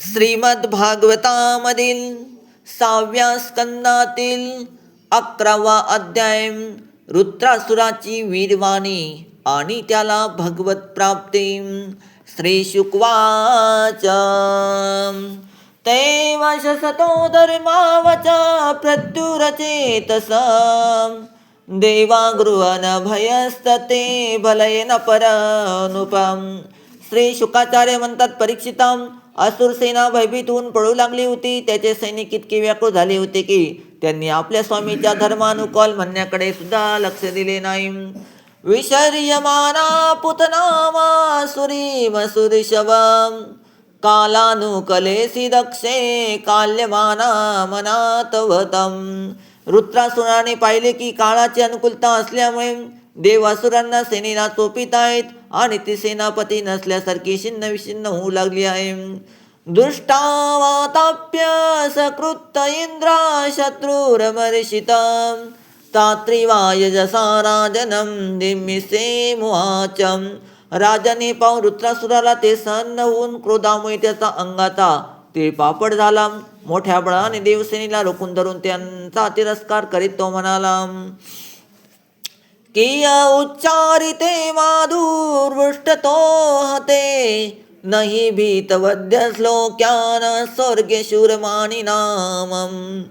श्रीमद भागवतामधील 6व्या स्कंदातील 11वा अध्याय रुद्रासुराची वीरवाणी आणि त्याला भगवत प्राप्ती. श्री शुकवाच ते वशसतो धर्मावचा प्रत्युरचेतस देवागृहन भयस्तते भलयन परनुपम. श्री शुकाचार्य म्हणतात, परीक्षिता, असुर सेना भयभीत होऊन पळू लागली होती. त्याचे सैनिक इतके व्याकुळ झाले होते की त्यांनी आपल्या स्वामीच्या धर्मानुकूल म्हणण्याकडे सुद्धा लक्ष दिले नाही. विशर्यमाना पुतनामा सुरीमसुरिशवम कालानुकलेसी दक्षे काल्यमाना मनातवतम. रुद्रासुराने पाहिले की काळाची अनुकूलता असल्यामुळे देव असुरांना सेनेला चोपित आहेत आणि ती सेनापती नसल्यासारखी छिन्न विछिन्न होऊ लागली आहे. दुष्टावाताप्य सकृत इंद्रा शत्रुरमर्षित तात्रिवायजसा राजनम दिमिसे मुहाचम. राजाने पाहून रुद्रासुराला ते सहन न होऊन क्रोधामुळे त्याचा अंगाचा ते पापड झाला. मोठ्या बळाने देवसेनेला रोखून धरून त्यांचा तिरस्कार करीत तो म्हणाला, किय उच्चारिते माधुर्वृष्टतो हते नहि भीतवद्य श्लोक्यान स्वर्गे शूरमानी नामम.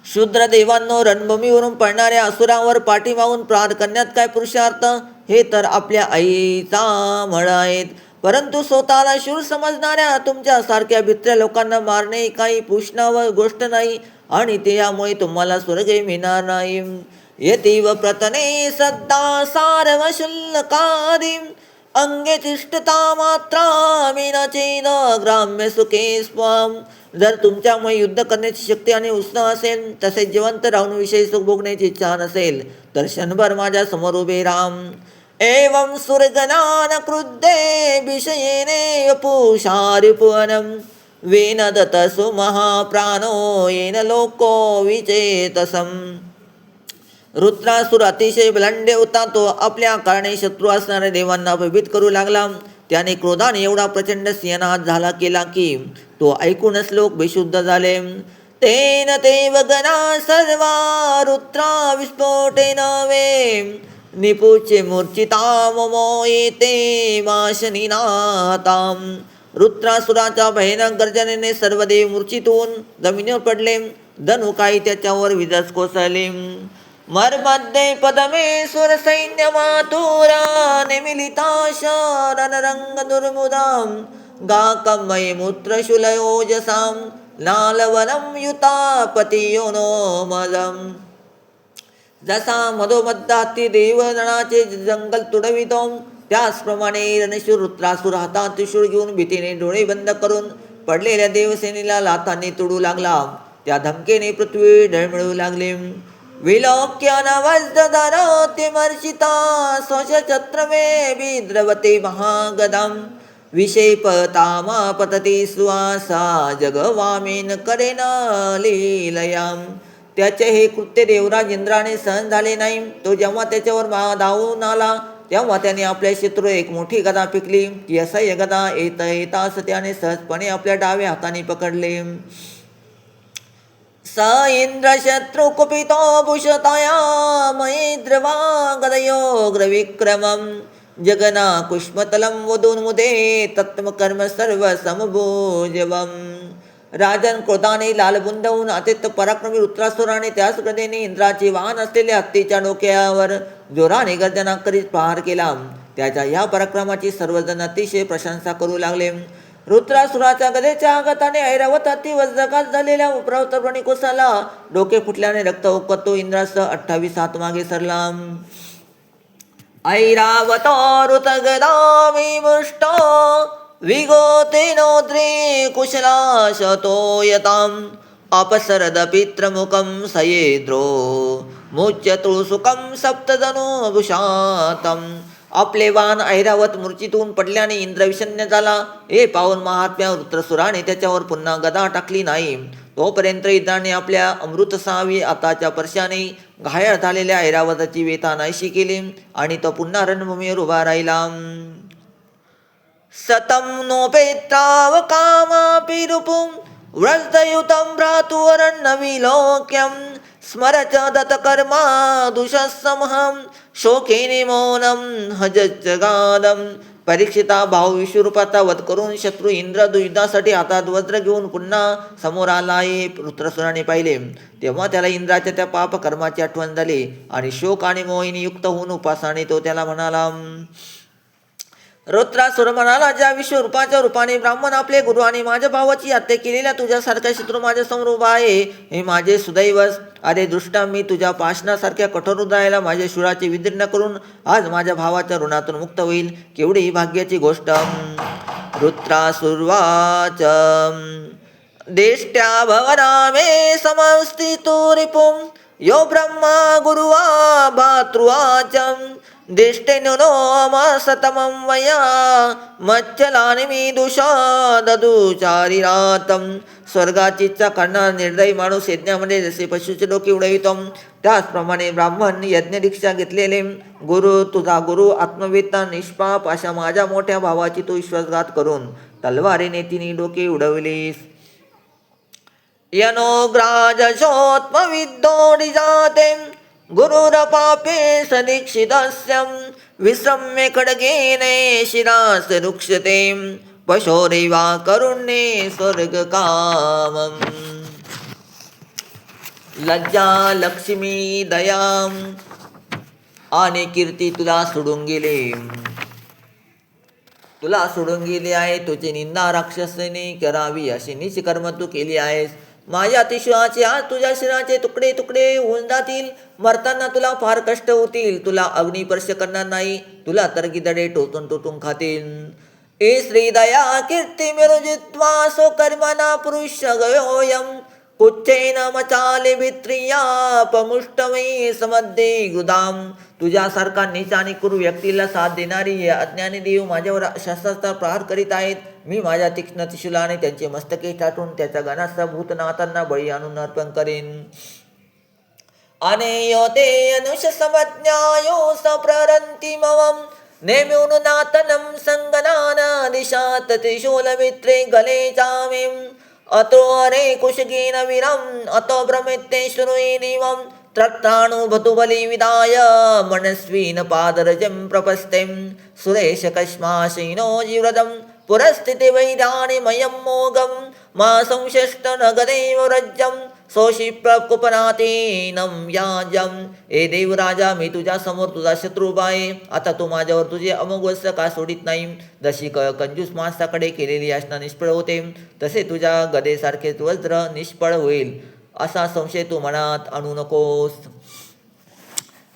शूद्र देवांनो, रणभूमीवरून पडणाऱ्या असुरांवर पाठीमागून प्रहार करण्यात काय पुरुषार्थ? हे तर आपल्या आईचा मळ आहेत. परंतु स्वतःला शूर समजणाऱ्या तुमच्या सारख्या भित्र्या लोकांना मारणे काही पुष्णावर गोष्ट नाही आणि ते यामुळे तुम्हाला स्वर्गे मिळणार नाही. यतीव प्रतने सद्दा सारवशुल्लकादिं अंगे तिष्ठता मात्रा मीनाचेद ग्राम्य सुखे स्वम. जर तुमच्यामुळे युद्ध करण्याची शक्ती आणि उत्साह असेल, तसेच जिवंत राहून विषयी सुख भोगण्याची इच्छा नसेल, तर क्षणभर माझ्या समोर उभे राम. एवं सुरगणान क्रुद्धे विषयेने वपुषारिपुवनम वेन दतसु महाप्राणो येन लोको विचेतसम. रुद्रासुर अतिशय बलाढ्य होता. तो आपल्या कारणे शत्रू असणाऱ्या देवांना भयभीत करू लागला. त्याने क्रोधाने एवढा प्रचंड सिंहनाद झाला केला की तो ऐकूनच लोक बेशुद्ध झाले. तेन ते वगना सर्वा रुद्रा विस्फोटेन वे निपुचे मूर्छिता मोयेते माशनिनाताम. रुद्रासुराच्या भयानक गर्जनेने सर्व देव मूर्छित होऊन जमिनीवर पडले. धनु काही त्याच्यावर विजस कोसळले. मर्मध्ये पदमे सुर सैन्य मातुरा निमिलिता शरणरंग दुर्मुदाम गाकमय मूत्र शुलयोजसाम लालवनम युतापतियो नो मदम. जसा मधोमध्याती देवगणाचे जंगल तुडवितो, त्याचप्रमाणे रणशूर रुद्रासुर हातात त्रिशूळ घेऊन भीतीने डोळे बंद करून पडलेल्या देवसेनेला लाथांनी तुडू लागला. त्या धमकेने पृथ्वी डळमळू लागली. विलोक्य नवजदरोत्यमर्षिता स्वशत्रमे विद्रवते महागदम विषेपतामा पतती सुवासा जगवामेन करेन लीलयाम. त्याचे हे कृत्य देवराज इंद्राने सहन झाले नाही. तो जेव्हा त्याच्यावर धावून आला तेव्हा त्याने आपल्या शत्रू एक मोठी गदा फेकली. ती असह्य गदा येताच त्याने सहजपणे आपल्या डाव्या हाताने पकडले. स इंद्र शत्रु कुपितो भूषतया महेद्रवा गदयोग्रविक्रमं जगना कुष्मतलं वधून्मुदे तत्त्वकर्म सर्व समभोजवम. राजन क्रोधाने लालबुंद होऊन अत्यंत पराक्रमी रुद्रासुराने त्याच गदेने इंद्राचे वाहन असलेल्या हत्तीच्या डोक्यावर जोराने गर्जना करीत प्रहार केला. त्याच्या या पराक्रमाची सर्वजण अतिशय प्रशंसा करू लागले. रुद्रासुराच्या गदेच्या आघाताने ऐरावत हत्ती वज्रघात झालेल्या पर्वताप्रमाणे कोसळला. डोके फुटल्याने रक्त ओकत तो इंद्रासह 28 हात मागे सरला. ऐरावतो ऋतगदा विमुष्टो विगोतेनोद्रे कुशलाशतो यताम अपसरद पित्रमुखं सयेद्रो मुच्यतु सुखं सप्तधनुभूषातम. आपले वाहन ऐरावत मूर्छितून पडल्याने इंद्र विषण्ण झाला. हे पाहून महात्म्या रुद्रसुराने त्याच्यावर पुन्हा गदा टाकली नाही. तोपर्यंत इंद्राने आपल्या अमृतसावी हाताच्या स्पर्शाने घायल झालेल्या ऐरावताची वेथा नाहीशी केली आणि तो पुन्हा रणभूमीवर उभा राहिला. सतं नोपेत्रावकामापि रूपुं व्रजयुतं भ्रातुरन्नविलोक्यं स्मर च दत्तकर्मा दुषसमहं शोकेने मौनं हजजगादं. परीक्षिता भाऊ विश्वरूपाचा वध करून शत्रू इंद्र युद्धासाठी हातात वज्र घेऊन पुन्हा समोर आला हे वृत्रासुराने पाहिले. तेव्हा त्याला इंद्राच्या त्या पाप कर्माची आठवण झाली आणि शोक आणि मोहिनी युक्त होऊन उपासाने तो त्याला म्हणाला. वृत्रासुर म्हणाला, ज्या विश्वरूपाच्या रूपाने ब्राह्मण आपले गुरु आणि माझ्या भावाची हत्या केलेल्या तुझ्यासारखा शत्रू माझ्या समोर उभा आहे, हे माझे सुदैवच. अरे दुष्टा, मी तुझ्या पाषाणासारख्या कठोर हृदयाला माझ्या शूळाचे विदीर्ण करून आज माझ्या भावाच्या ऋणातून मुक्त होईल. केवढी ही भाग्याची गोष्ट. वृत्रासुर्वाच देष्ट्या भवनामे समस्थितो रिपुं यो ब्रह्मा गुरुवा भातृवाचं दिष्टेनुनो वया मच्चलानि मी दुषादुचारिरातं. स्वर्गाची इच्छा करणारा निर्दयी माणूस यज्ञामध्ये जसे पशुचे डोके उडवितो, त्याचप्रमाणे ब्राह्मण यज्ञ दीक्षा घेतलेले गुरु, तुझा गुरु आत्मवेत्ता निष्पाप अशा माझ्या मोठ्या भावाची तू विश्वासघात करून तलवारीने तिने डोके उडविलीस. यनोग्राजशोत्मविद्धोडी जाते गुरुरपापे सदीक्षितस्यं विश्रम्य खड्गेने शिरास रुक्षते पशोरेवा करुण्ये स्वर्गकामम्. लज्जा, लक्ष्मी, दया आणि कीर्ती तुला सोडून गेले. तुला सोडून गेली आहे. तुझी निंदा राक्षसाने करावी अशी नीच कर्म तू केली आहेस. माझ्या अतिशयाचे आज तुझ्या शरीराचे तुकडे तुकडे होऊन जातील. मरताना तुला फार कष्ट होतील. तुला अग्निस्पर्श करणार नाही. तुला तर गिदडे टोचून टोचून खातील. ए श्री दया कीर्ती मिरुजित्वा सो कर्मणा पुरुष गयोयम कुच्चेन मचाले भित्रिया पमुष्टमे समध्ये गुदाम. तुझ्यासारखा नीच आणि क्रूर व्यक्तीला साथ देणारी अज्ञानी देव माझ्यावर शस्त्राचा प्रहार करीत आहेत. मी माझ्या तीक्ष्ण त्रिशूलाने त्यांचे मस्तके चाटून त्याच्या गणाचा भूतनाथांना बळी आणून अर्पण करेन. अनेयो ते अनुष समज्ञायो सप्ररंती मवम नेम्युनुनातनं संगनान दिशात त्रिशूलमित्रे गले जामिं. अतो अरे कुशगेन वीरं अतो भ्रमिते श्रुणुनिवं त्रत्राणुभतुबली विदाय मनस्वीन पादरजं प्रपस्तें सुरेश कश्माशीनो जीव्रदं पुरस्थिति वैराणि मयं मोगं मा संशिष्ट नगदेव रज्जं सोषिप्रकुपनातेनं व्याजं. ए देवराजा, मी तुझ्या समोर तुझा शत्रू उभा आहे. आता तू माझ्यावर तुझे अमोघ वस्त्र का सोडित नाही. जशी कंजूस माणसाकडे केलेली याचना निष्फळ होते, तसे तुझ्या गदेसारखे वज्र निष्फळ होईल असा संशय तू मनात आणू नकोस.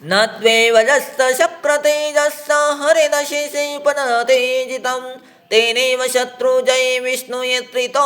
न त्वेवजस्त शक्रतेजस्स हरिदशेषे पनतेजितं तेनेव शत्रु जय विष्णु यत्रितो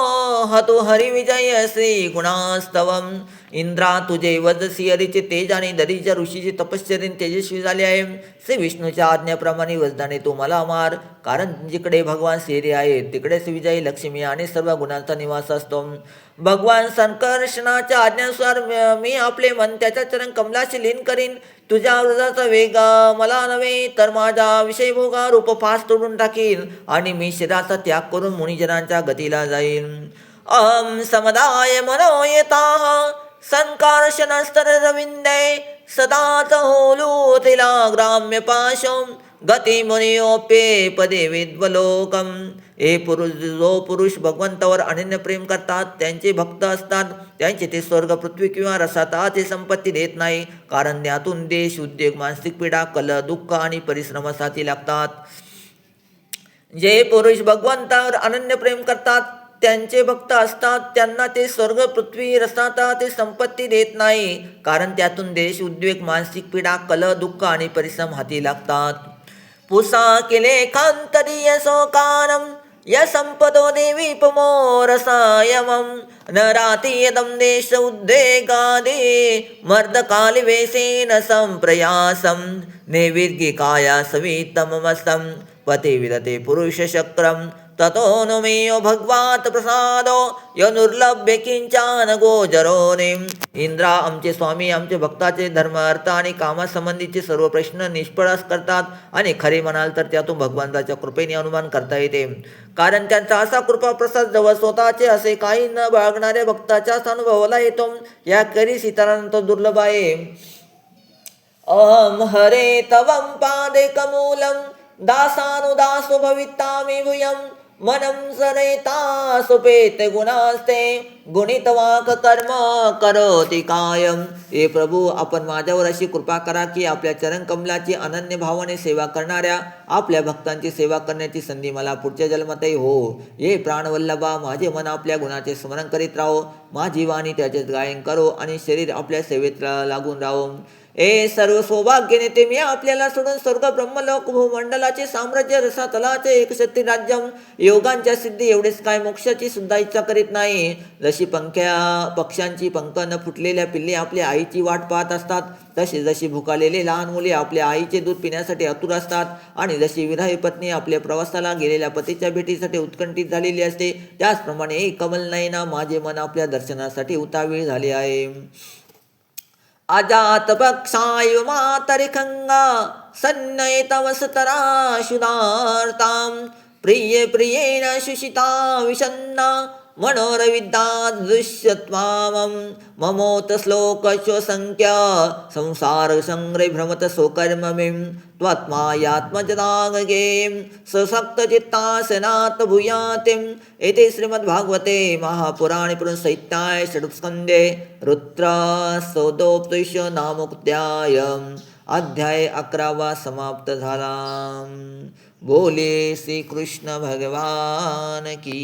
हतु हरिविजय श्री गुणास्तवम. इंद्रा, तुझे वजसी हरीचे तेज आणि दरीच्या ऋषीचे तपश्चर्याने तेजस्वी झाले आहे. श्री विष्णूच्या आज्ञेप्रमाणे वजदाने तो मला मार. कारण जिकडे भगवान श्री आहेत तिकडेच विजय, लक्ष्मी आणि सर्व गुणांचा निवास असतो. भगवान संकर्षणाच्या आज्ञेनुसार मी आपले मन त्याच्या चरण कमलाशी लीन करीन. तुझ्या व्रजाचा वेग मला नव्हे तर माझा विषयभोगा रूप फास तोडून टाकील आणि मी शरीराचा त्याग करून मुनिजनांच्या गतीला जाईल. अहम समदाय मनोयताः संकर्षणस्तर रविंदे सदाच होलू तिला ग्राम्य पाशम गती मुनियोप्ये पदे विद्वलोकम. हे पुरुष, जो पुरुष भगवंतावर अनन्य प्रेम करतात, त्यांचे भक्त असतात, त्यांचे ते स्वर्ग, पृथ्वी किंवा रसाताचे संपत्ती देत नाही. कारण त्यातून देश, उद्योग, मानसिक पीडा, कलह, दुःख आणि परिश्रमासाठी लागतात. जे पुरुष भगवंतावर अनन्य प्रेम करतात, त्यांचे भक्त असतात, त्यांना ते स्वर्ग, पृथ्वी, रसाता ते संपत्ती देत नाही. कारण त्यातून देश, उद्वेग, मानसिक पीडा, कलह, दुःख आणि परिश्रम हाती लागतात. पुसा केले कांतरीय सोकानम या संपदो देवी पमो रसायमम नराती यदम देश उद्वेगादे मर्दकालिवेशेन संप्रयासम नैविर्गिकाया सवितममसम पते विदते पुरुष चक्रम ततोनुमेयो भगवात प्रसादो यनुर्लभ्य किंचान गोचरोनिम. इंद्रा आमचे स्वामी आमचे भक्ताचे धर्म अर्थ आणि कामासंबंधीचे सर्व प्रश्न निष्फळ करतात आणि खरे म्हणाल तर त्यातून भगवंताच्या कृपेने अनुमान करता येते. कारण त्यांचा असा कृपा प्रसाद जवळ स्वतःचे असे काही न बाळगणाऱ्या भक्ताच्याच अनुभवाला येतो. या करी सीताराम दुर्लभ आहे. अहम हरे तवं पादेकमूलं दासानुदासो भवितामि भूयं मनम सरेता सुपेत गुणास्ते गुणितवाक कर्म करोति कायम. हे प्रभू आपण माझ्यावर अशी कृपा करा की आपल्या चरण कमलाची अनन्य भावाने सेवा करणाऱ्या आपल्या भक्तांची सेवा करण्याची संधी मला पुढच्या जन्मातही हो. हे प्राणवल्लभा माझे मन आपल्या गुणाचे स्मरण करीत राहो. माझी वाणी त्याचे गायन करो आणि शरीर आपल्या सेवेत लागून राहो. ए सर्व सौभाग्य नेते मी आपल्याला सोडून स्वर्ग ब्रह्मलोक भूमंडलाचे साम्राज्य रसातलाचे एकशक्ती राज्यम योगांच्या सिद्धी एवढेच काय मोक्षाची सुद्धा इच्छा करीत नाही. जशी पक्ष्यांची पंख न फुटलेल्या पिल्ले आपल्या आईची वाट पाहत असतात, तशी जशी भुकालेले लहान मुले आपल्या आईचे दूध पिण्यासाठी आतुर असतात, आणि जशी विराही पत्नी आपल्या प्रवासाला गेलेल्या पतीच्या भेटीसाठी उत्कंठित झालेली असते, त्याचप्रमाणे एक कमल नयना माझे मन आपल्या दर्शनासाठी उतावीळ झाले आहे. अजात पक्षाय मातरिखंगा सन्नयतवसतरा शुदार्तां प्रिय प्रियेण शुषिता विषन्ना मनोरविद्यात् दुष्यत्वामं ममोत श्लोकश्वसंख्या संसार संग्रे भ्रमत सोकर्ममिं त्वात्मायात्मजदागगे सशक्तचित्तासनात् भूयातिम्. एते श्रीमद्भागवते महापुराणे पुरुषसाहित्याय षट्स्कंदे रुद्रस्तोत्रोपदेश नामोक्त्यायम् अध्याय 11 समाप्त झाला. बोले श्री कृष्ण भगवान की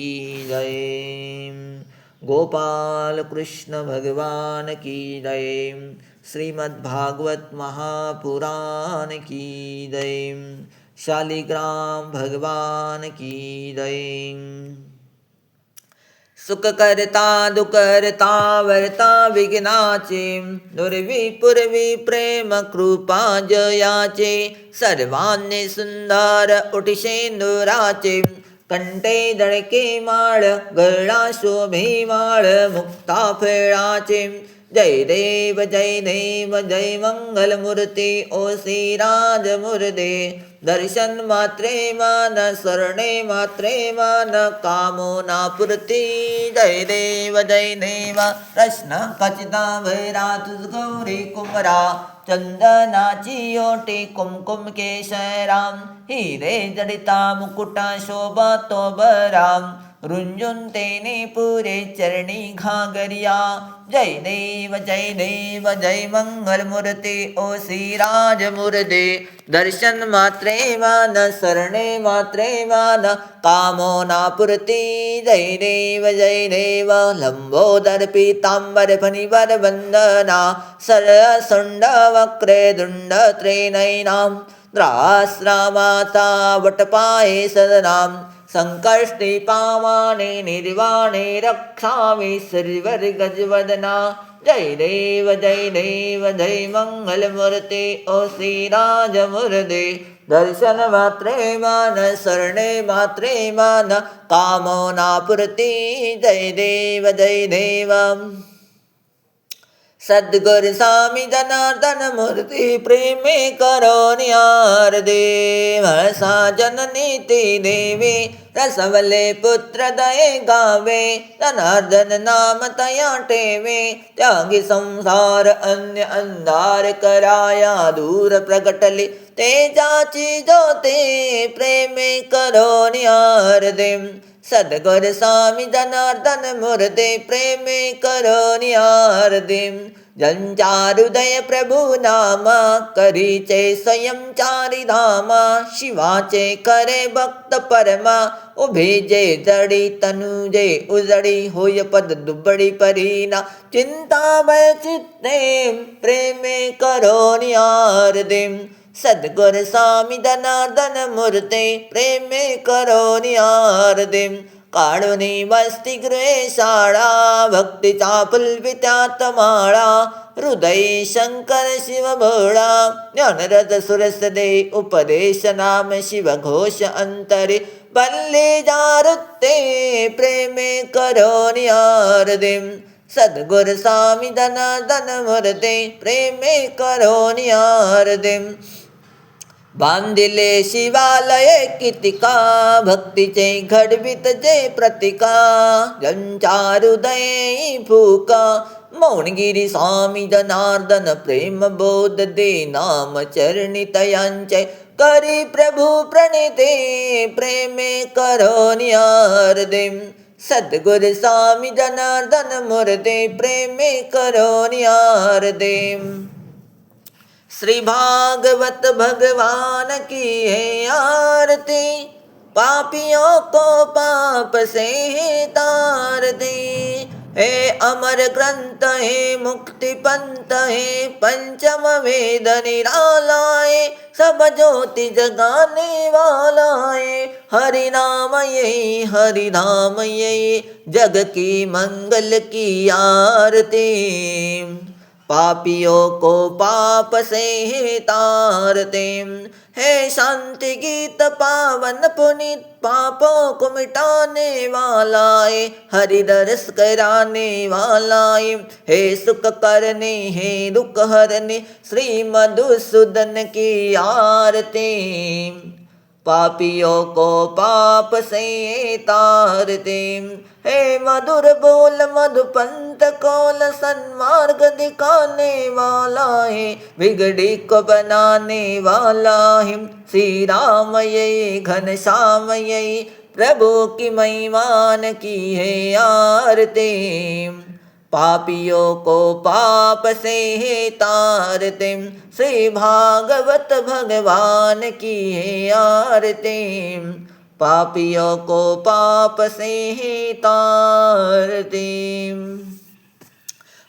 जय. गोपाल कृष्ण भगवान की जय. श्रीमद्भागवत महापुराण की जय. शालिग्राम भगवान की जय. सुख करता दुखरता वरता विघ्नाचे दुर्विपुरवी प्रेम कृपा जयाचे सर्वांनी सुंदर उठिशेंदुराचे कंठे दळके माळ गळा शोभे माळ मुक्ता फळाचे. जय देव जय मंगल मूर्ती ओ श्रीराज मुर्दे. दर्शन मात्रे मान सरणे मात्रे मान कामोना पूर्ती. जय देव प्रश्न कचिता भैरा तुझ गौरी कुमरा चंदनाची ओटी कुमकुम केशराम हिरे जडिता मुकुटा शोभा तो बराम रुंजून तेने पुरे चरणी घागरिया. जय देव जय मंगल मूर्ती ओ श्रीराज मुर्दे. दर्शन मात्रे मान सरणे मात्रे मान कामोना पूर्ती. जय देव लंबोदर पीतांबर फणिवर वंदना सरसुंड वक्रे दुंड त्रिनयनां द्रास्रामाता वटपाये सदनां संकष्टी पावाने निर्वाणे रक्षामि श्रीवर गजवदना. जय देव जय मंगल मूर्ती ओ श्रीराज मुर्दे. दर्शन मात्रे मान सरणे मात्रे मान कामोना पूर्ती. जय देव सद्गुरु स्वामी जनार्दन मूर्ति प्रेमे करोनियार देव सा जननीति देवी रसवले पुत्र दये गावे. जनार्दन नाम तया टेवे त्यागी संसार अन्य अंधार कराया दूर प्रगटली तेजाची ज्योते प्रेमे करोनियार देव. सद्गुरु स्वामी जनार्दन मूर्ति प्रेमे करोनियार देव. ज्यांच्या हृदय प्रभू नाम करीचे स्वयं चारी धाम शिवाचे करे भक्त परमा उभे जे जडी तनुजे उजडी होय पद दुबडी परीना चिंता भय चित्ते प्रेमे करोनियार देव. सद्गुरु स्वामी जनार्दन मूर्ति प्रेमे करोनियार देव. काढुनी वस्ती गृहे शाळा भक्तीचा फुलवित्यात माळा हृदय शंकर शिव भोळा ज्ञानरथ सुरस दे उपदेश नाम शिव घोष अंतरे पल्ले जारुते प्रेमे करोनि आरती सद्गुरु स्वामी जनार्दन मूर्ते प्रेमे करोनि आरती बांधिले शिवालये कितिका भक्तीचे घडवित जे प्रतिका ज्यांच्या हृदये फुका मौनगिरी स्वामी जनार्दन प्रेम बोध दे नाम चरणी तयांचे करी प्रभु प्रणिते प्रेमे करोनि आरती सद्गुरु स्वामी जनार्दन मूर्ते प्रेमे करोनि आरती श्री भागवत भगवान की है आरती पापियों को पाप से है तारती हे अमर ग्रंथ है मुक्ति पंथ है पंचम वेद निराला है सब ज्योति जगाने वाला है हरि नाम यही जग की मंगल की आरती पापियों को पाप से तारते है शांति गीत पावन पुनीत पापों को मिटाने वाला है हरि दर्श कराने वाला है सुख करने है दुख हरने श्री मधुसूदन की आरती पापियों को पाप से तारते हे मधुर बोल मधुपंत कौल सन्मार्ग दिखाने वाला है बिगड़ी को बनाने वाला है श्री राम यही घनश्याम यही प्रभु की महिमान की है आरती पापियों को पाप से तारते श्री भागवत भगवान की है आरती पापियों को पाप से तारते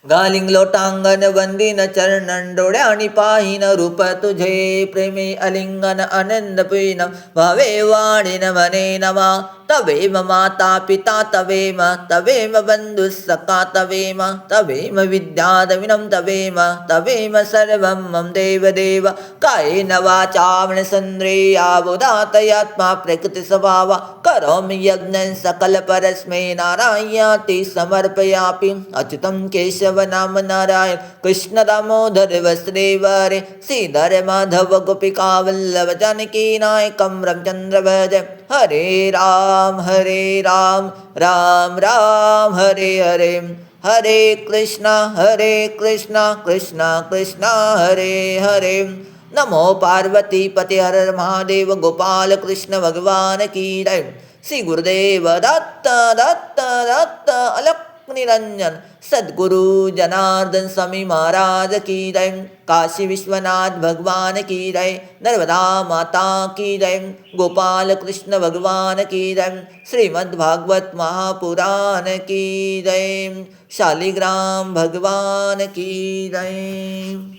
गालिंग लोटांगण वंदिन चरणन डोळ्यानी पाहिन रूप तुझे प्रेमे अलिंगन आनंद पिन भावे वाणीन मने नमा तवेम माता पिता तवेम बंधु सखा तवेम विद्यादविनं तवेम सर्वं मम देव कायेन वाचा मनसेन्द्रियावुदातयात्मा प्रकृति स्वभाव करोमि यज्ञं सकल परस्मै नारायणाति समर्पयामि अच्युतं केशव नाम नारायण कृष्ण दामोदर वसुदेव हरे श्रीधर माधव गोपिका वल्लभ जानकी नायकं रामचंद्र भज हरे राम राम राम हरे हरे हरे कृष्णा कृष्णा कृष्णा हरे हरे नमो पार्वती पते हर हर महादेव गोपाल कृष्ण भगवान की जय श्री गुरुदेव दत्त अलख निरंजन सद्गुरु जनार्दन स्वामी महाराज की जय काशी विश्वनाथ भगवान की जय नर्मदा माता की जय गोपाल कृष्ण भगवान की जय श्रीमद् भागवत महापुराण की जय शालिग्राम भगवान की जय।